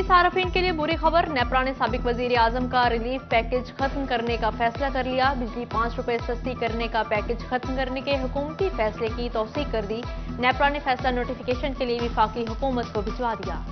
बिजली सार्फिन के लिए बुरी खबर। नेपरा ने साबिक वजीर आजम का रिलीफ पैकेज खत्म करने का फैसला कर लिया। बिजली 5 रुपए सस्ती करने का पैकेज खत्म करने के हुकूमती फैसले की तौसीक कर दी। नेपरा ने फैसला नोटिफिकेशन के लिए वफाकी हुकूमत को भिजवा दिया।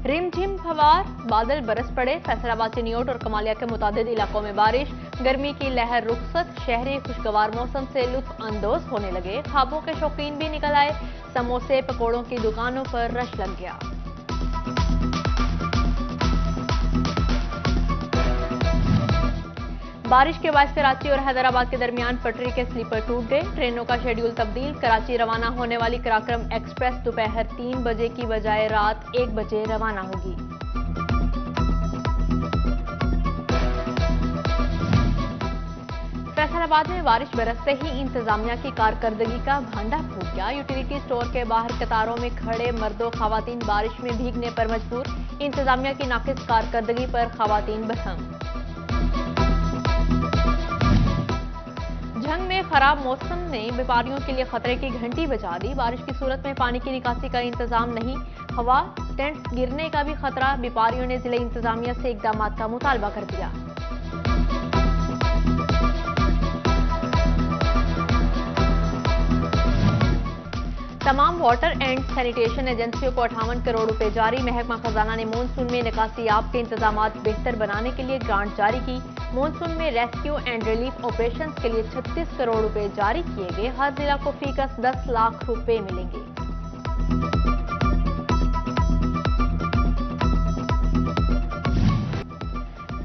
रिमझिम फवार बादल बरस पड़े। फैसलाबाद, चिनियोट और कमालिया के मुतादिद इलाकों में बारिश। गर्मी की लहर रुखसत। शहरी खुशगवार मौसम से लुत्फ अंदोज होने लगे। ख्वाबों के शौकीन भी निकल आए। समोसे पकौड़ों की दुकानों पर रश लग गया। बारिश के बायस कराची और हैदराबाद के दरमियान पटरी के स्लीपर टूट गए। ट्रेनों का शेड्यूल तब्दील। कराची रवाना होने वाली कराक्रम एक्सप्रेस दोपहर 3 बजे की बजाय रात 1 बजे रवाना होगी। फैसलाबाद में बारिश बरसते ही इंतजामिया की कारकर्दगी का भांडा फूट गया। यूटिलिटी स्टोर के बाहर कतारों में खड़े मर्दों खवातीन बारिश में भीगने पर मजबूर। इंतजामिया की नाकिस कारकर्दगी पर खवातीन बरहम। झंग में खराब मौसम ने व्यापारियों के लिए खतरे की घंटी बजा दी। बारिश की सूरत में पानी की निकासी का इंतजाम नहीं। हवा टेंट गिरने का भी खतरा। व्यापारियों ने जिला इंतजामिया से इकदाम का मुतालबा कर दिया। तमाम वाटर एंड सैनिटेशन एजेंसियों को 58 करोड़ रुपए जारी। महकमा खजाना ने मानसून में निकासी आब के इंतजामात बेहतर बनाने के लिए ग्रांट जारी की। मानसून में रेस्क्यू एंड रिलीफ ऑपरेशंस के लिए 36 करोड़ रुपए जारी किए गए। हर जिला को फीकस 10 लाख रुपए मिलेंगे।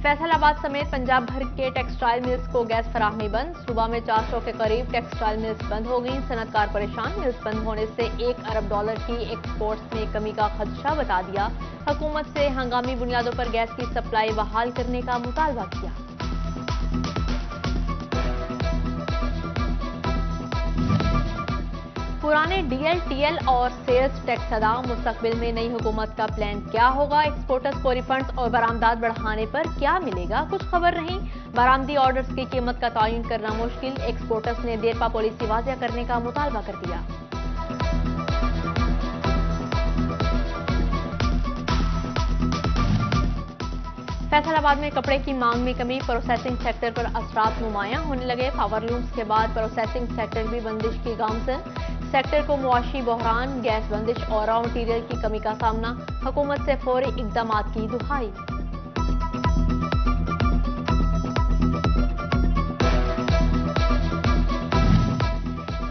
फैसलाबाद समेत पंजाब भर के टेक्सटाइल मिल्स को गैस फराहमी बंद। सूबा में 400 के करीब टेक्सटाइल मिल्स बंद हो गई। सनतकार परेशान। मिल्स बंद होने से $1 अरब की एक्सपोर्ट्स में कमी का खदशा बता दिया। हुकूमत से हंगामी बुनियादों पर गैस की सप्लाई बहाल करने का मुतालबा किया। पुराने डीएल, टीएल और सेल्स टैक्स अदा। मुस्तकबिल में नई हुकूमत का प्लान क्या होगा? एक्सपोर्टर्स को रिफंड्स और बरामदात बढ़ाने पर क्या मिलेगा? कुछ खबर नहीं। बरामदी ऑर्डर्स की कीमत का तयन करना मुश्किल। एक्सपोर्टर्स ने देरपा पॉलिसी वाज़िया करने का मुतालबा कर दिया। फैसलाबाद में कपड़े की मांग में कमी। प्रोसेसिंग सेक्टर पर असरात नुमायां होने लगे। पावर लूम्स के बाद प्रोसेसिंग सेक्टर भी बंदिश की गामजन। सेक्टर को मुआशी बहरान, गैस बंदिश और रॉ मटीरियल की कमी का सामना। हुकूमत से फौरी इकदामात की दुहाई।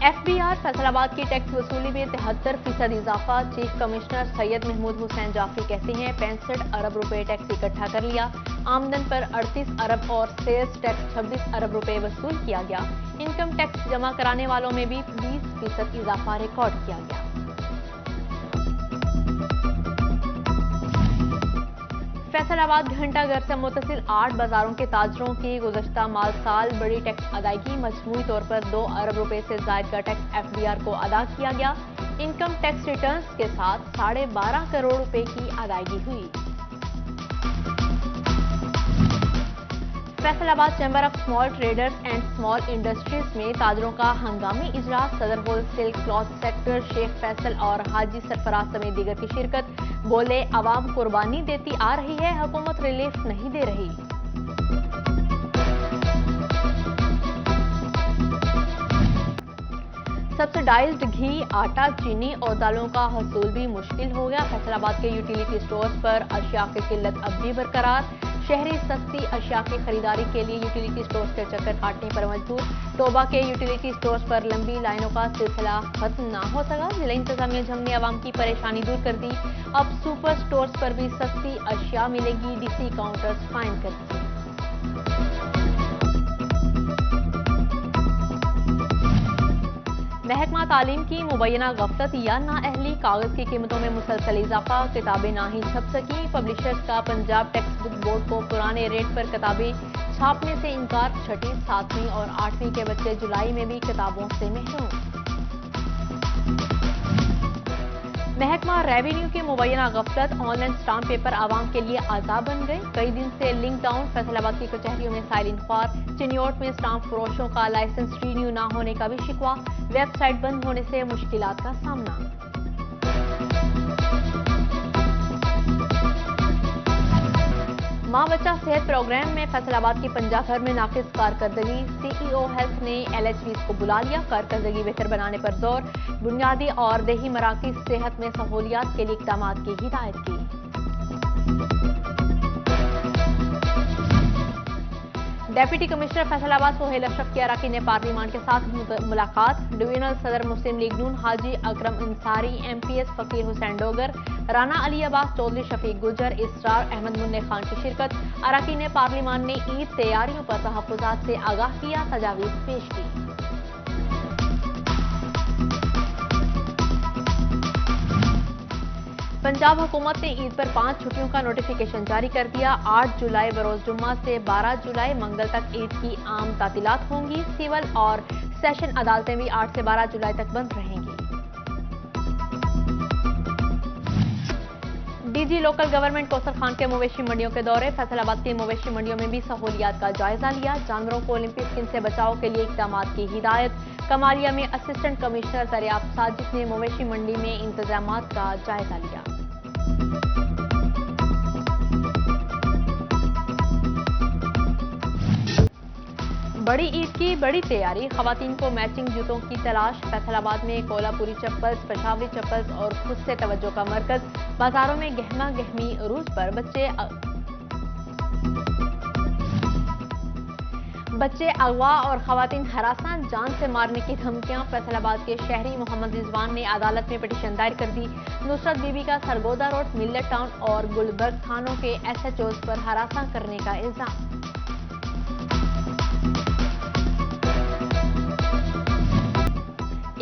FBR फैसलाबाद की टैक्स वसूली में 73% इजाफा। चीफ कमिश्नर सैयद महमूद हुसैन जाफरी कहते हैं 65 अरब रुपए टैक्स इकट्ठा कर लिया। आमदन पर 38 अरब और सेल्स टैक्स 26 अरब रुपए वसूल किया गया। इनकम टैक्स जमा कराने वालों में भी 20% इजाफा रिकॉर्ड किया गया। फैसलाबाद घंटाघर से मुतसिल 8 बाजारों के ताजरों की गुज़श्ता माल साल बड़ी टैक्स अदायगी। मजमूई तौर पर 2 अरब रुपए से जायद का टैक्स FBR को अदा किया गया। इनकम टैक्स रिटर्न्स के साथ 12.5 करोड़ रुपए की अदायगी हुई। Faisalabad chamber of small traders and small industries में ताजरों का हंगामी इजलास। सदर wholesale cloth sector Sheikh Faisal और हाजी सरफराज समेत दीगर की शिरकत। बोले आवाम कुर्बानी देती आ रही है, हुकूमत रिलीफ नहीं दे रही। सब्सिडाइज्ड घी, आटा, चीनी और दालों का हसूल भी मुश्किल हो गया। फैसलाबाद के यूटिलिटी स्टोर्स पर अशिया की किल्लत अब भी बरकरार। शहरी सस्ती अशिया की खरीदारी के लिए यूटिलिटी स्टोर्स के चक्कर काटने पर मजबूर। टोबा के यूटिलिटी स्टोर्स पर लंबी लाइनों का सिलसिला खत्म न हो सका। जिला इंतजामिया झंग ने आवाम की परेशानी दूर कर दी। अब सुपर स्टोर्स पर भी सस्ती अशिया मिलेगी। DC काउंटर्स कायम कर दिए। महकमा तालीम की मुबैना गफलत या नाअहली। कागज की कीमतों में मुसलसल इजाफा। किताबें ना ही छप सकी। पब्लिशर्स का पंजाब टेक्स्ट बुक बोर्ड को पुराने रेट पर किताबें छापने से इनकार। 6वीं, 7वीं और 8वीं के बच्चे जुलाई में भी किताबों से महरूम। महकमा रेवेन्यू की मुबैना गफलत। ऑनलाइन स्टाम्प पेपर आवाम के लिए आजाब बन गए। कई दिन से लिंक डाउन। फैसलाबाद की कचहरियों में साइलेंट ख्वार। चिनियोट में स्टाम्प फरोशों का लाइसेंस रिन्यू न होने का भी शिकवा। वेबसाइट बंद होने से मुश्किलात का सामना। माँ बच्चा सेहत प्रोग्राम में फैसलाबाद की पंजाब भर में नाकिस कारकर्दगी। सीईओ हेल्थ ने LHVs को बुला लिया, कारकर्दगी बेहतर बनाने पर जोर। बुनियादी और देही मराकज़ सेहत में सहूलियात के लिए इक़दामात की हिदायत की। डेप्यूटी कमिश्नर फैसलाबाद सोहेल अशरफ की अरकान पार्लिमान के साथ मुलाकात। डिवीजनल सदर मुस्लिम लीग नून हाजी अकरम अंसारी, MPS फकीर हुसैन डोगर, राना अली अब्बास चौधरी, शफीक गुजर, इसरार अहमद मुन्ने खान की शिरकत। अरकान पार्लिमान ने ईद तैयारियों पर तहफ़्फ़ुज़ात से आगाह किया, तजावीज़ पेश की। पंजाब हुकूमत ने ईद पर 5 छुट्टियों का नोटिफिकेशन जारी कर दिया। 8 जुलाई बरोज जुम्मा से 12 जुलाई मंगल तक ईद की आम तातीलात होंगी। सिविल और सेशन अदालतें भी 8 से 12 जुलाई तक बंद रहेंगी। DG local government Kausar Khan के मवेशी मंडियों के दौरे। फैसलाबाद की मवेशी मंडियों में भी सहूलियात का जायजा लिया। जानवरों को ओलंपिक स्किन से बचाव के लिए इक़दामात की हिदायत। कमालिया में असिस्टेंट कमिश्नर दरियाफ्त साजिद ने मवेशी मंडी में इंतजामात का जायजा लिया। बड़ी ईद की बड़ी तैयारी, खवातीन को मैचिंग जूतों की तलाश। फैसलाबाद में कोल्हापुरी चप्पल्स, पेशावरी चप्पल्स और खुद से तवज्जो का मरकज। बाजारों में गहमा गहमी अरूज पर बच्चे अगवा और खवातीन हरासान, जान से मारने की धमकियां। फैसलाबाद के शहरी मोहम्मद रिजवान ने अदालत में पिटीशन दायर कर दी। नुसरत बीबी का सरगोदा रोड, मिल्लत टाउन और गुलबर्ग थानों के SHOs पर हरासा करने का इल्जाम।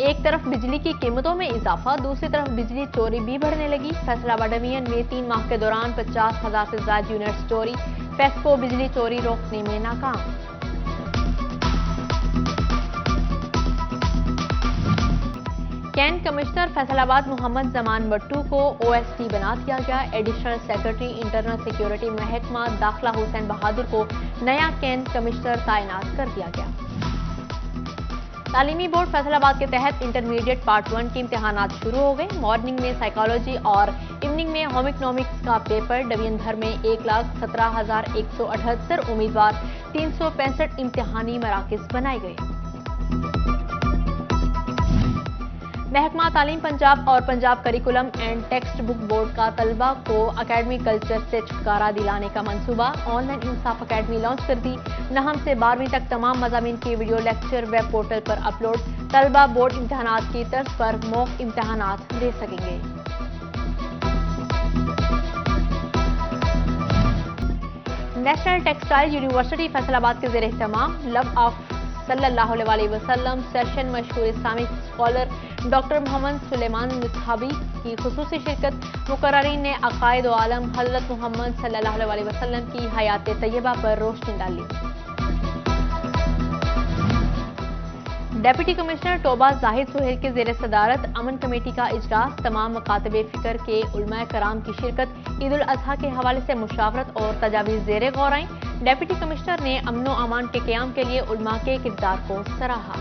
एक तरफ बिजली की कीमतों में इजाफा, दूसरी तरफ बिजली चोरी भी बढ़ने लगी। फैसलाबाद डिवीजन में 3 माह के दौरान 50,000 से ज्यादा यूनिट्स चोरी। फेस्को बिजली चोरी रोकने में नाकाम। कैंट कमिश्नर फैसलाबाद मोहम्मद जमान बट्टू को OSD बना दिया गया। एडिशनल सेक्रेटरी इंटरनल सिक्योरिटी महकमा दाखिला हुसैन बहादुर को नया कैंट कमिश्नर तैनात कर दिया गया। तालीमी बोर्ड फैसलाबाद के तहत इंटरमीडिएट पार्ट 1 के इम्तिहानात शुरू हो गए। मॉर्निंग में साइकोलॉजी और इवनिंग में होम इकोनॉमिक्स का पेपर। डिवीजन भर में 1,17,178 उम्मीदवार, 365 इम्तिहानी मराकज़ बनाए गए। महकमा तालीम पंजाब और Punjab curriculum and text book board का तलबा को अकेडमिक कल्चर से छुटकारा दिलाने का मंसूबा। ऑनलाइन इंसाफ अकेडमी लॉन्च कर दी। 9वीं से 12वीं तक तमाम मज़ामीन की वीडियो लेक्चर वेब पोर्टल पर अपलोड। तलबा बोर्ड इम्तिहानात की तर्ज पर मॉक इम्तिहानात दे सकेंगे। नेशनल टेक्सटाइल यूनिवर्सिटी फैसलाबाद के ज़ेर एहतमाम लव ऑफ सल्लल्लाहु अलैहि वसल्लम सेशन मशहूर Islamic scholar doctor Mohammad Sulaiman Musahbi की खुसूसी शिरकत। मुकर्ररीन ने अकायद व आलम हज़रत मोहम्मद सल्लल्लाहु अलैहि वसल्लम की हयात तैयबा पर रोशनी डाली। डेप्यूटी कमिश्नर टोबा जाहिद सुहेल के ज़ेर सदारत अमन कमेटी का इजलास। तमाम मकातबे फ़िक्र के उलमाए कराम की शिरकत। ईद उल अजहा के हवाले से मुशावरत और तजावीज़ ज़ेर गौर आईं। डेप्यूटी कमिश्नर ने अमनो अमान के क़याम के लिए उलमा के किरदार को सराहा।